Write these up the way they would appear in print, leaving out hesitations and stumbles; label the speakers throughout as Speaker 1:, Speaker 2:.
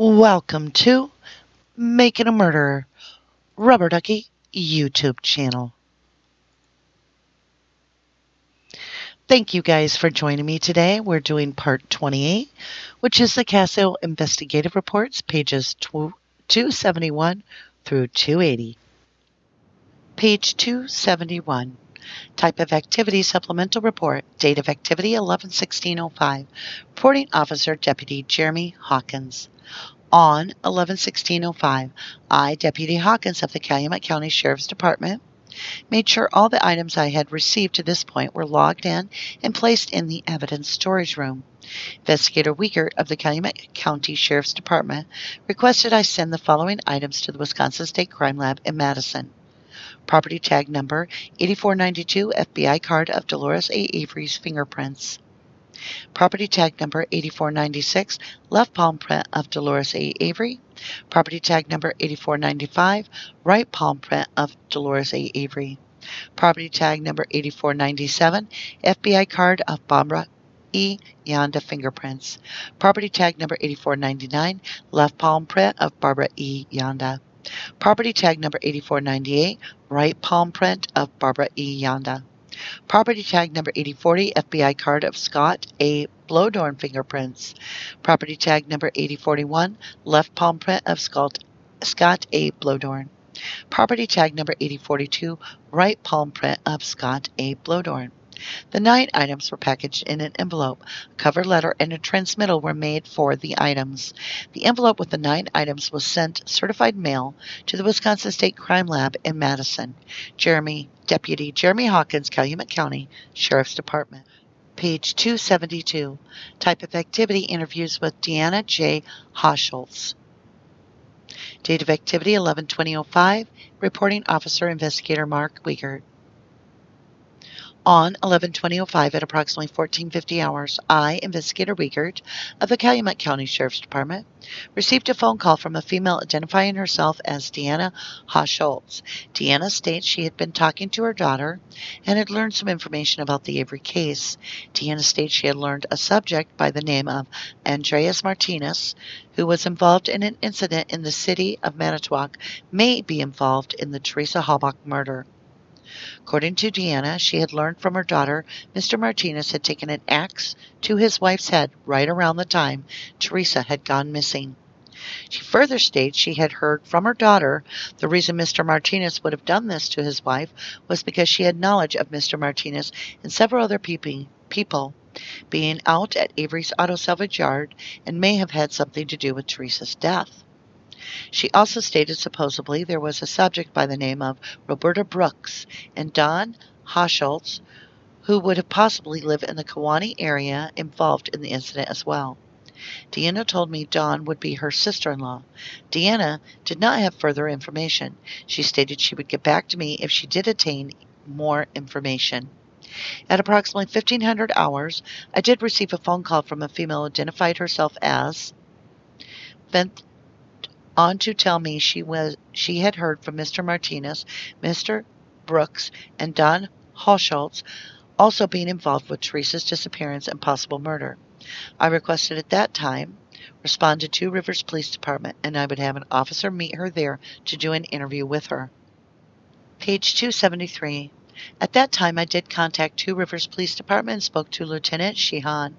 Speaker 1: Welcome to Making a Murderer, Rubberducky YouTube channel. Thank you guys for joining me today. We're doing part 28, which is the CASO Investigative Reports, pages 271 through 280. Page 271. Type of activity supplemental report. Date of activity 11/16/05. Reporting officer Deputy Jeremy Hawkins. On 11/16/05, I, Deputy Hawkins of the Calumet County Sheriff's Department, made sure all the items I had received to this point were logged in and placed in the evidence storage room. Investigator Wiegert of the Calumet County Sheriff's Department requested I send the following items to the Wisconsin State Crime Lab in Madison. Property tag number 8492 FBI card of Dolores A. Avery's fingerprints. Property tag number 8496, left palm print of Dolores A. Avery. Property tag number 8495, right palm print of Dolores A. Avery. Property tag number 8497, FBI card of Barbara E. Yonda fingerprints. Property tag number 8499, left palm print of Barbara E. Yonda. Property tag number 8498, right palm print of Barbara E. Yonda. Property tag number 8040, FBI card of Scott A. Blowdorn fingerprints. Property tag number 8041, left palm print of Scott A. Blowdorn. Property tag number 8042, right palm print of Scott A. Blowdorn. The 9 items were packaged in an envelope. A cover letter and a transmittal were made for the items. The envelope with the 9 items was sent certified mail to the Wisconsin State Crime Lab in Madison. Deputy Jeremy Hawkins, Calumet County Sheriff's Department. Page 272. Type of activity interviews with Deanna J. Hoschultz. Date of activity 11/20/05. Reporting officer investigator Mark Wiegert. On 11/20/05 at approximately 14:50 hours, I, Investigator Wiegert of the Calumet County Sheriff's Department, received a phone call from a female identifying herself as Deanna Hoschultz. Deanna states she had been talking to her daughter and had learned some information about the Avery case. Deanna states she had learned a subject by the name of Andreas Martinez, who was involved in an incident in the city of Manitowoc, may be involved in the Teresa Halbach murder. According to Deanna, she had learned from her daughter Mr. Martinez had taken an axe to his wife's head right around the time Teresa had gone missing. She further states she had heard from her daughter the reason Mr. Martinez would have done this to his wife was because she had knowledge of Mr. Martinez and several other people being out at Avery's auto salvage yard and may have had something to do with Teresa's death. She also stated supposedly there was a subject by the name of Roberta Brooks and Don Hoschultz, who would have possibly lived in the Kewanee area, involved in the incident as well. Deanna told me Dawn would be her sister-in-law. Deanna did not have further information. She stated she would get back to me if she did attain more information. At approximately 1500 hours, I did receive a phone call from a female who identified herself as Bent on to tell me she had heard from Mr. Martinez, Mr. Brooks, and Don Hoschultz also being involved with Teresa's disappearance and possible murder. I requested at that time respond to Two Rivers Police Department, and I would have an officer meet her there to do an interview with her. Page 273. At that time, I did contact Two Rivers Police Department and spoke to Lieutenant Sheehan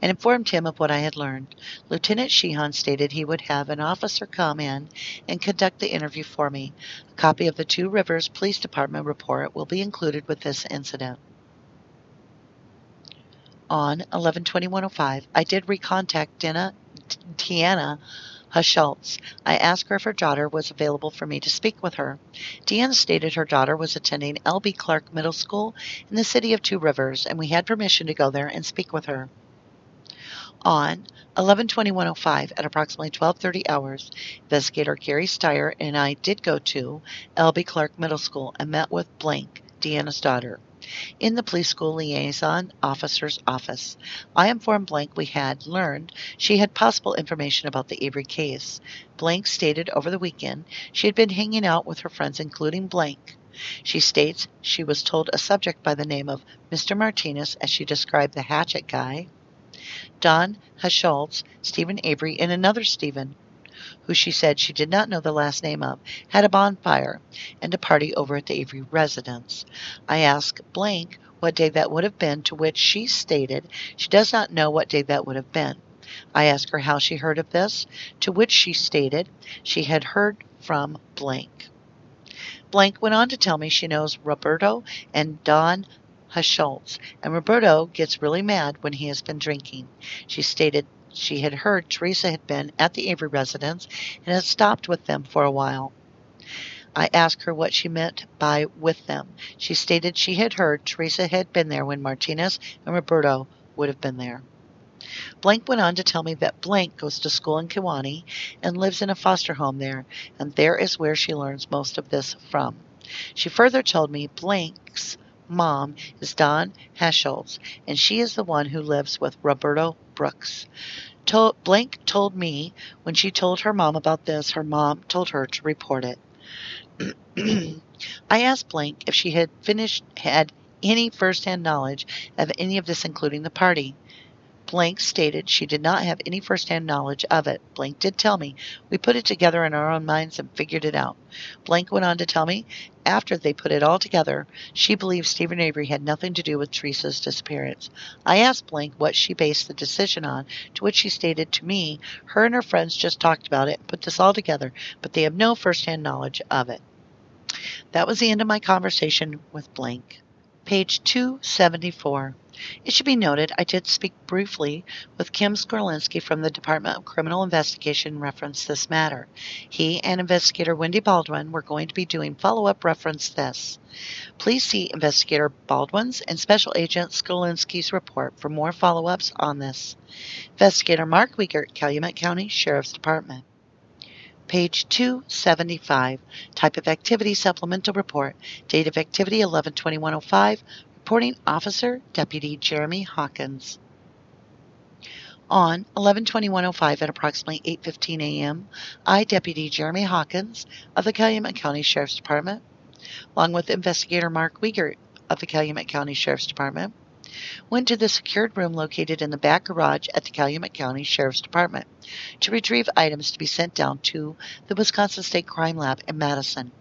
Speaker 1: and informed him of what I had learned. Lieutenant Sheehan stated he would have an officer come in and conduct the interview for me. A copy of the Two Rivers Police Department report will be included with this incident. On 11/21/05, I did recontact Deanna Hoschultz. I asked her if her daughter was available for me to speak with her. Deanna stated her daughter was attending L.B. Clark Middle School in the city of Two Rivers, and we had permission to go there and speak with her. On 11/21/05 at approximately 12:30 hours, investigator Gary Steyer and I did go to L.B. Clark Middle School and met with Blank, Deanna's daughter, in the police school liaison officer's office. I informed Blank we had learned she had possible information about the Avery case. Blank stated over the weekend she had been hanging out with her friends, including Blank. She states she was told a subject by the name of Mr. Martinez, as she described the hatchet guy, Don Hoschultz, Steven Avery, and another Steven, who she said she did not know the last name of, had a bonfire and a party over at the Avery residence. I asked blank what day that would have been, to which she stated she does not know what day that would have been. I asked her how she heard of this, to which she stated she had heard from blank. Blank went on to tell me she knows Roberto and Don Huscholtz, and Roberto gets really mad when he has been drinking. She stated she had heard Teresa had been at the Avery residence and had stopped with them for a while. I asked her what she meant by with them. She stated she had heard Teresa had been there when Martinez and Roberto would have been there. Blank went on to tell me that Blank goes to school in Kewanee and lives in a foster home there, and there is where she learns most of this from. She further told me Blank's mom is Dawn Huscholtz, and she is the one who lives with Roberto Brooks. Blank told me when she told her mom about this, her mom told her to report it. I asked Blank if she had any first-hand knowledge of any of this, including the party. Blank stated she did not have any first-hand knowledge of it. Blank did tell me we put it together in our own minds and figured it out. Blank went on to tell me after they put it all together, she believes Steven Avery had nothing to do with Teresa's disappearance. I asked Blank what she based the decision on, to which she stated to me her and her friends just talked about it and put this all together, but they have no first-hand knowledge of it. That was the end of my conversation with Blank. Page 274. It should be noted I did speak briefly with Kim Skorlinski from the Department of Criminal Investigation in reference this matter. He and Investigator Wendy Baldwin were going to be doing follow-up reference this. Please see Investigator Baldwin's and Special Agent Skorlinski's report for more follow-ups on this. Investigator Mark Wiegert, Calumet County Sheriff's Department. Page 275, Type of Activity Supplemental Report, Date of Activity 11/21/05, Reporting Officer Deputy Jeremy Hawkins. On 11/21/05 at approximately 8:15 a.m., I, Deputy Jeremy Hawkins of the Calumet County Sheriff's Department, along with Investigator Mark Wiegert of the Calumet County Sheriff's Department, went to the secured room located in the back garage at the Calumet County Sheriff's Department to retrieve items to be sent down to the Wisconsin State Crime Lab in Madison.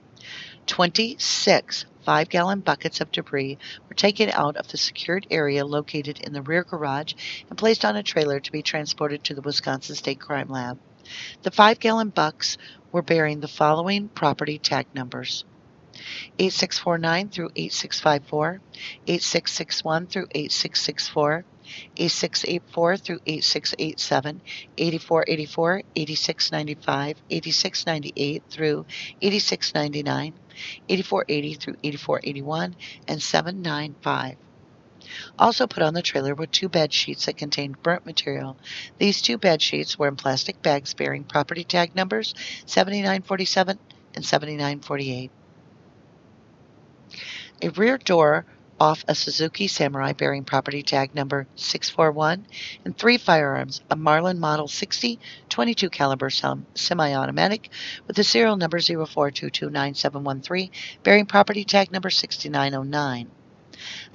Speaker 1: 26 5-gallon buckets of debris were taken out of the secured area located in the rear garage and placed on a trailer to be transported to the Wisconsin State Crime Lab. The 5-gallon bucks were bearing the following property tag numbers: 8649 through 8654, 8661 through 8664, 8684 through 8687, 8484, 8695, 8698 through 8699, 8480 through 8481, and 795. Also put on the trailer were 2 bed sheets that contained burnt material. These 2 bed sheets were in plastic bags bearing property tag numbers 7947 and 7948. A rear door off a Suzuki Samurai bearing property tag number 641, and 3 firearms, a Marlin Model 60 .22 caliber semi-automatic with the serial number 04229713 bearing property tag number 6909.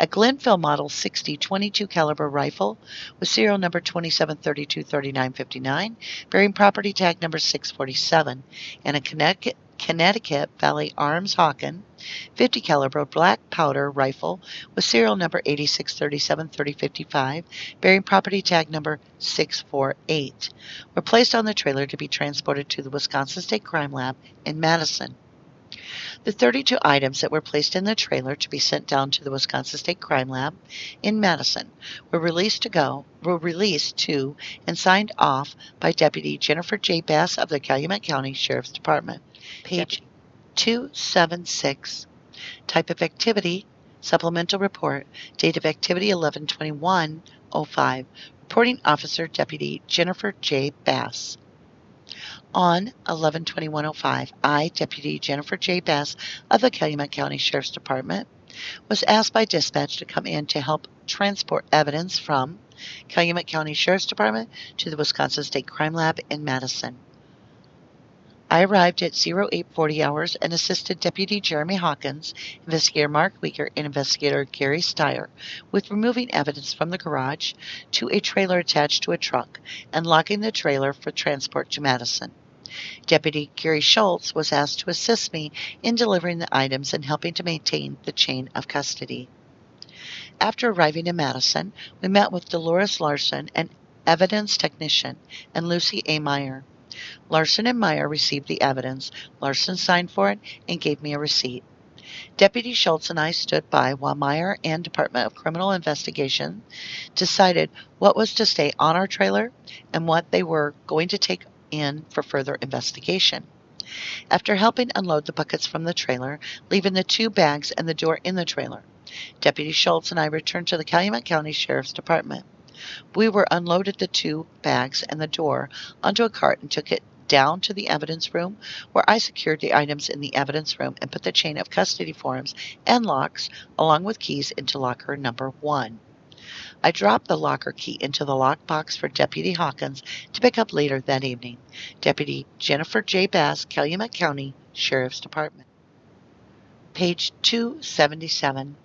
Speaker 1: A Glenfield Model 60 .22 caliber rifle with serial number 27323959 bearing property tag number 647, and a Connecticut Valley Arms Hawken 50 caliber black powder rifle with serial number 86373055 bearing property tag number 648 were placed on the trailer to be transported to the Wisconsin State Crime Lab in Madison. The 32 items that were placed in the trailer to be sent down to the Wisconsin State Crime Lab in Madison were released to and signed off by Deputy Jennifer J. Bass of the Calumet County Sheriff's Department. Page 276, Type of Activity Supplemental Report, Date of Activity 11/21/05, Reporting Officer Deputy Jennifer J. Bass. On 11/21/05, I, Deputy Jennifer J. Bass of the Calumet County Sheriff's Department, was asked by dispatch to come in to help transport evidence from Calumet County Sheriff's Department to the Wisconsin State Crime Lab in Madison. I arrived at 0840 hours and assisted Deputy Jeremy Hawkins, Investigator Mark Wiegert, and Investigator Gary Steyer with removing evidence from the garage to a trailer attached to a truck and locking the trailer for transport to Madison. Deputy Gary Schultz was asked to assist me in delivering the items and helping to maintain the chain of custody. After arriving in Madison, we met with Dolores Larson, an evidence technician, and Lucy A. Meyer. Larson and Meyer received the evidence. Larson signed for it and gave me a receipt. Deputy Schultz and I stood by while Meyer and Department of Criminal Investigation decided what was to stay on our trailer and what they were going to take in for further investigation. After helping unload the buckets from the trailer, leaving the 2 bags and the door in the trailer, Deputy Schultz and I returned to the Calumet County Sheriff's Department. We were unloaded the 2 bags and the door onto a cart and took it down to the evidence room, where I secured the items in the evidence room and put the chain of custody forms and locks, along with keys, into locker number 1. I dropped the locker key into the lockbox for Deputy Hawkins to pick up later that evening. Deputy Jennifer J. Bass, Calumet County Sheriff's Department. Page 277.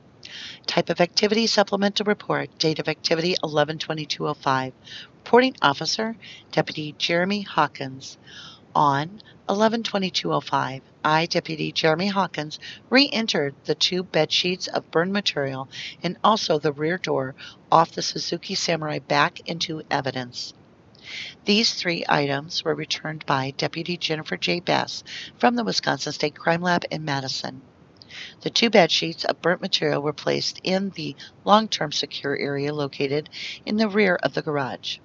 Speaker 1: Type of activity supplemental report. Date of activity 11/22/05. Reporting officer Deputy Jeremy Hawkins. On 11/22/05, I, Deputy Jeremy Hawkins, re-entered the 2 bed sheets of burned material and also the rear door off the Suzuki Samurai back into evidence. These 3 items were returned by Deputy Jennifer J. Bass from the Wisconsin State Crime Lab in Madison. The 2 bed sheets of burnt material were placed in the long-term secure area located in the rear of the garage.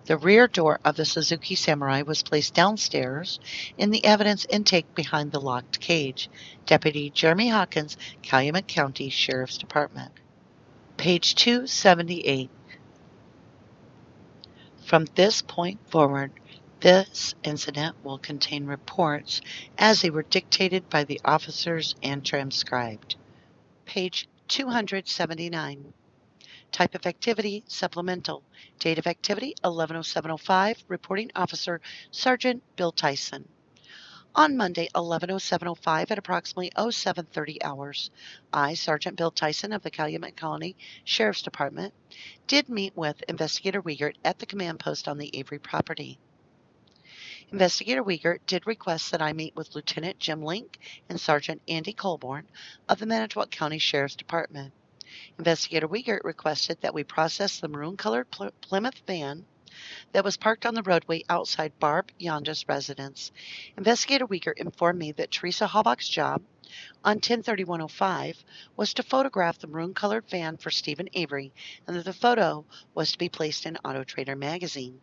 Speaker 1: The rear door of the Suzuki Samurai was placed downstairs in the evidence intake behind the locked cage. Deputy Jeremy Hawkins, Calumet County Sheriff's Department. Page 278. From this point forward, this incident will contain reports as they were dictated by the officers and transcribed. Page 279. Type of activity, supplemental. Date of activity, 11/07/05. Reporting officer, Sergeant Bill Tyson. On Monday, 11/07/05 at approximately 07:30 hours, I, Sergeant Bill Tyson of the Calumet County Sheriff's Department, did meet with Investigator Wiegert at the command post on the Avery property. Investigator Wiegert did request that I meet with Lieutenant Jim Link and Sergeant Andy Colborn of the Manitowoc County Sheriff's Department. Investigator Wiegert requested that we process the maroon-colored Plymouth van that was parked on the roadway outside Barb Yonda's residence. Investigator Wiegert informed me that Teresa Halbach's job on 10/31/05 was to photograph the maroon-colored van for Steven Avery, and that the photo was to be placed in Auto Trader magazine.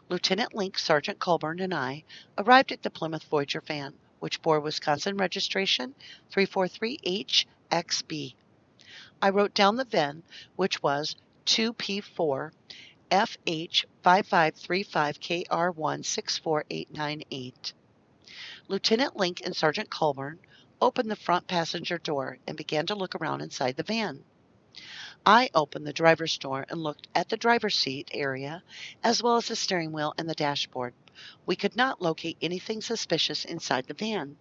Speaker 1: Lieutenant Link, Sergeant Colburn, and I arrived at the Plymouth Voyager van, which bore Wisconsin registration 343HXB. I wrote down the VIN, which was 2P4 FH5535KR164898. Lieutenant Link and Sergeant Colburn opened the front passenger door and began to look around inside the van. I opened the driver's door and looked at the driver's seat area, as well as the steering wheel and the dashboard. We could not locate anything suspicious inside the van.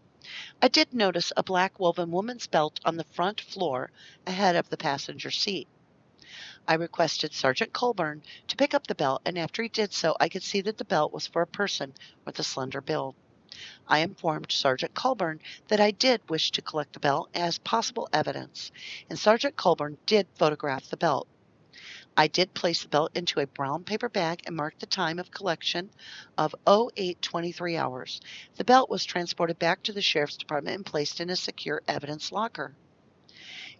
Speaker 1: I did notice a black woven woman's belt on the front floor ahead of the passenger seat. I requested Sergeant Colburn to pick up the belt, and after he did so, I could see that the belt was for a person with a slender build. I informed Sergeant Colburn that I did wish to collect the belt as possible evidence, and Sergeant Colburn did photograph the belt. I did place the belt into a brown paper bag and marked the time of collection of 08:23 hours. The belt was transported back to the Sheriff's Department and placed in a secure evidence locker.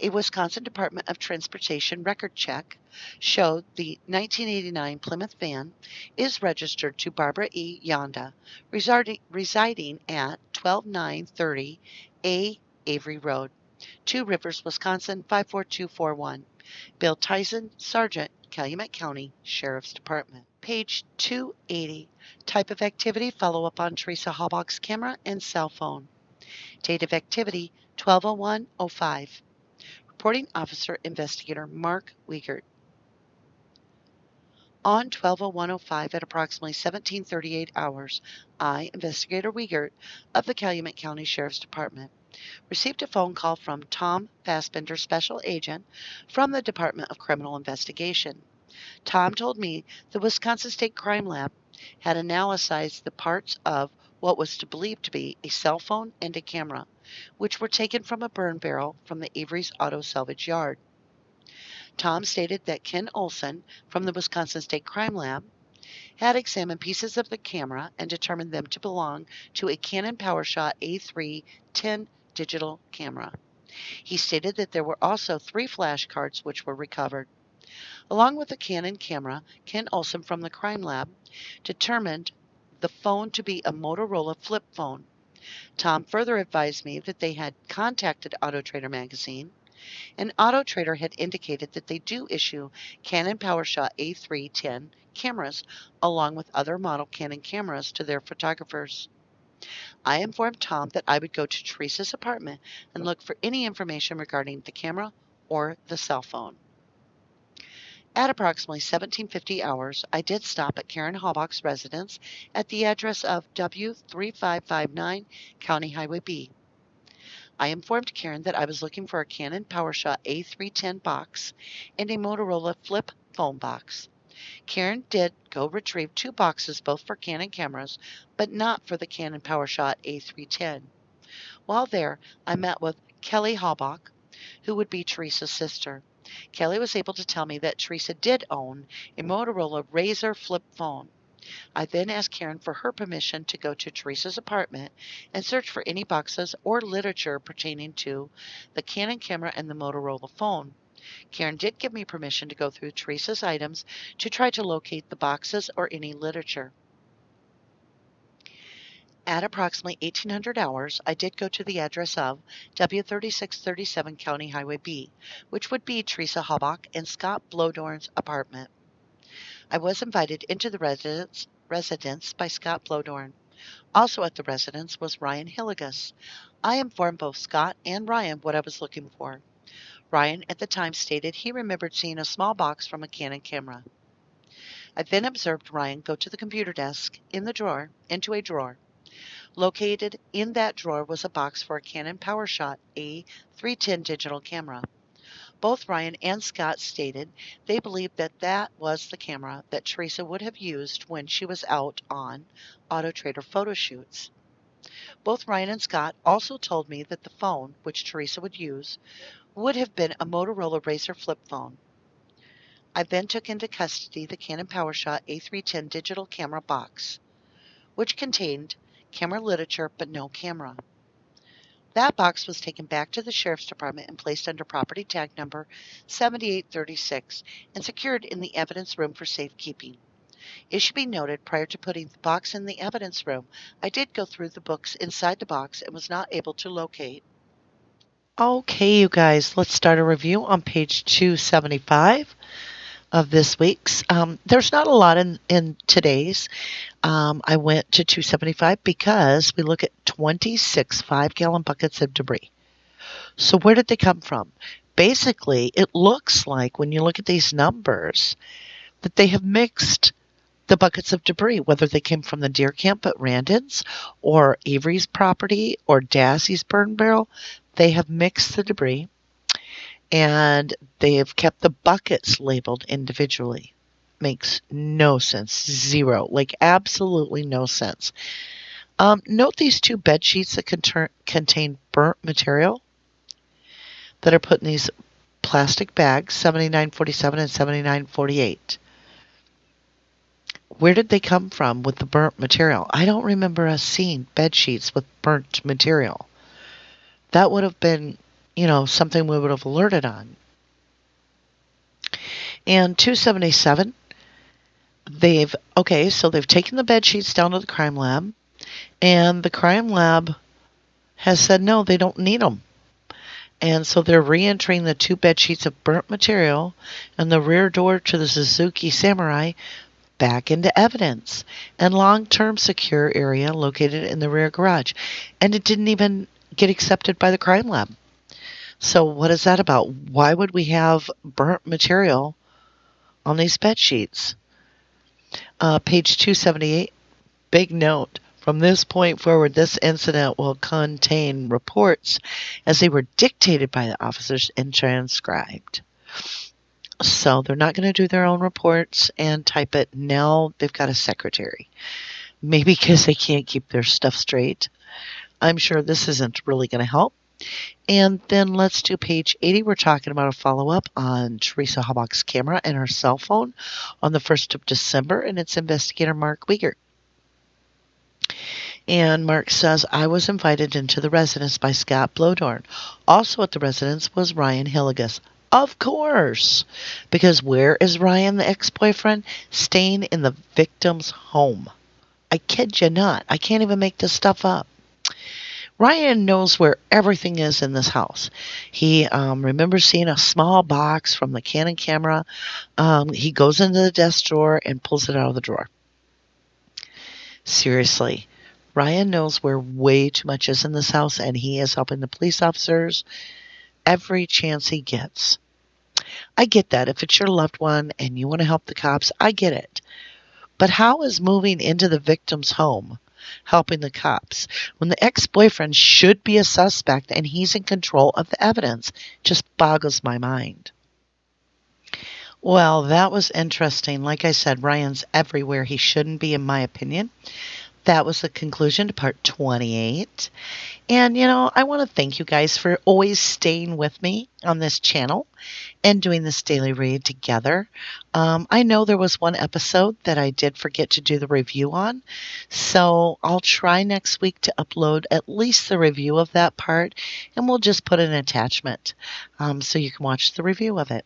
Speaker 1: A Wisconsin Department of Transportation record check showed the 1989 Plymouth van is registered to Barbara E. Yonda, residing at 12930 A. Avery Road, 2 Rivers, Wisconsin 54241. Bill Tyson, Sergeant, Calumet County Sheriff's Department. Page 280. Type of activity, follow-up on Teresa Halbach's camera and cell phone. Date of activity, 12/01/05. Reporting officer, Investigator Mark Wiegert. On 12/01/05 at approximately 17:38 hours, I, Investigator Wiegert of the Calumet County Sheriff's Department, received a phone call from Tom Fassbender, Special Agent from the Department of Criminal Investigation. Tom told me the Wisconsin State Crime Lab had analyzed the parts of what was believed to be a cell phone and a camera, which were taken from a burn barrel from the Avery's Auto Salvage Yard. Tom stated that Ken Olson from the Wisconsin State Crime Lab had examined pieces of the camera and determined them to belong to a Canon PowerShot A310 digital camera. He stated that there were also 3 flash cards which were recovered. Along with the Canon camera, Ken Olson from the crime lab determined the phone to be a Motorola flip phone. Tom further advised me that they had contacted Auto Trader magazine, and Auto Trader had indicated that they do issue Canon PowerShot A310 cameras along with other model Canon cameras to their photographers. I informed Tom that I would go to Teresa's apartment and look for any information regarding the camera or the cell phone. At approximately 1750 hours, I did stop at Karen Halbach's residence at the address of W3559 County Highway B. I informed Karen that I was looking for a Canon PowerShot A310 box and a Motorola flip phone box. Karen did go retrieve 2 boxes, both for Canon cameras, but not for the Canon PowerShot A310. While there, I met with Kelly Halbach, who would be Teresa's sister. Kelly was able to tell me that Teresa did own a Motorola Razr flip phone. I then asked Karen for her permission to go to Teresa's apartment and search for any boxes or literature pertaining to the Canon camera and the Motorola phone. Karen did give me permission to go through Teresa's items to try to locate the boxes or any literature. At approximately 1800 hours, I did go to the address of W3637 County Highway B, which would be Teresa Halbach and Scott Blodorn's apartment. I was invited into the residence by Scott Blodorn. Also at the residence was Ryan Hilligus. I informed both Scott and Ryan what I was looking for. Ryan at the time stated he remembered seeing a small box from a Canon camera. I then observed Ryan go to the computer desk into a drawer. Located in that drawer was a box for a Canon PowerShot A310 digital camera. Both Ryan and Scott stated they believed that that was the camera that Teresa would have used when she was out on Auto Trader photo shoots. Both Ryan and Scott also told me that the phone, which Teresa would use, would have been a Motorola Razr flip phone. I then took into custody the Canon PowerShot A310 digital camera box, which contained camera literature but no camera. That box was taken back to the Sheriff's Department and placed under property tag number 7836 and secured in the evidence room for safekeeping. It should be noted, prior to putting the box in the evidence room, I did go through the books inside the box and was not able to locate. Okay, you guys, let's start a review on page 275 of this week's. There's not a lot in today's. I went to 275 because we look at 26 5-gallon buckets of debris. So where did they come from? Basically, it looks like when you look at these numbers that they have mixed the buckets of debris, whether they came from the deer camp at Randon's or Avery's property or Dassey's burn barrel. They have mixed the debris and they have kept the buckets labeled individually. Makes no sense. Zero. Like absolutely no sense. Note these 2 bed sheets that contain burnt material that are put in these plastic bags, 7947 and 7948. Where did they come from with the burnt material? I don't remember us seeing bed sheets with burnt material. That would have been, something we would have alerted on. And 277, they've taken the bed sheets down to the crime lab, and the crime lab has said no, they don't need them. And so they're re-entering the 2 bed sheets of burnt material and the rear door to the Suzuki Samurai back into evidence and long-term secure area located in the rear garage. And it didn't even get accepted by the crime lab. So what is that about? Why would we have burnt material on these bed sheets? Page 278, big note. From this point forward, this incident will contain reports as they were dictated by the officers and transcribed. So they're not going to do their own reports and type it. Now they've got a secretary. Maybe because they can't keep their stuff straight. I'm sure this isn't really going to help. And then let's do page 80. We're talking about a follow-up on Teresa Habach's camera and her cell phone on the 1st of December, and it's investigator Mark Wiegert. And Mark says, I was invited into the residence by Scott Blodorn. Also at the residence was Ryan Hilligus. Of course, because where is Ryan, the ex-boyfriend? Staying in the victim's home. I kid you not. I can't even make this stuff up. Ryan knows where everything is in this house. He remembers seeing a small box from the Canon camera. He goes into the desk drawer and pulls it out of the drawer. Seriously, Ryan knows where way too much is in this house, and he is helping the police officers every chance he gets. I get that. If it's your loved one and you want to help the cops, I get it. But how is moving into the victim's home helping the cops when the ex-boyfriend should be a suspect and he's in control of the evidence? Just boggles my mind. Well, that was interesting. Like I said, Ryan's everywhere he shouldn't be, in my opinion. That was the conclusion to part 28. And, I want to thank you guys for always staying with me on this channel and doing this daily read together. I know there was one episode that I did forget to do the review on, so I'll try next week to upload at least the review of that part, and we'll just put an attachment so you can watch the review of it.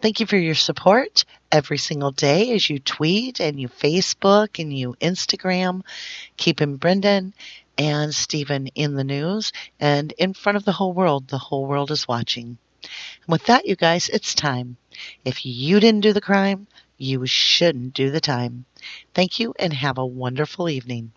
Speaker 1: Thank you for your support every single day as you tweet and you Facebook and you Instagram, keeping Brendan and Stephen in the news and in front of the whole world. The whole world is watching. And with that, you guys, it's time. If you didn't do the crime, you shouldn't do the time. Thank you and have a wonderful evening.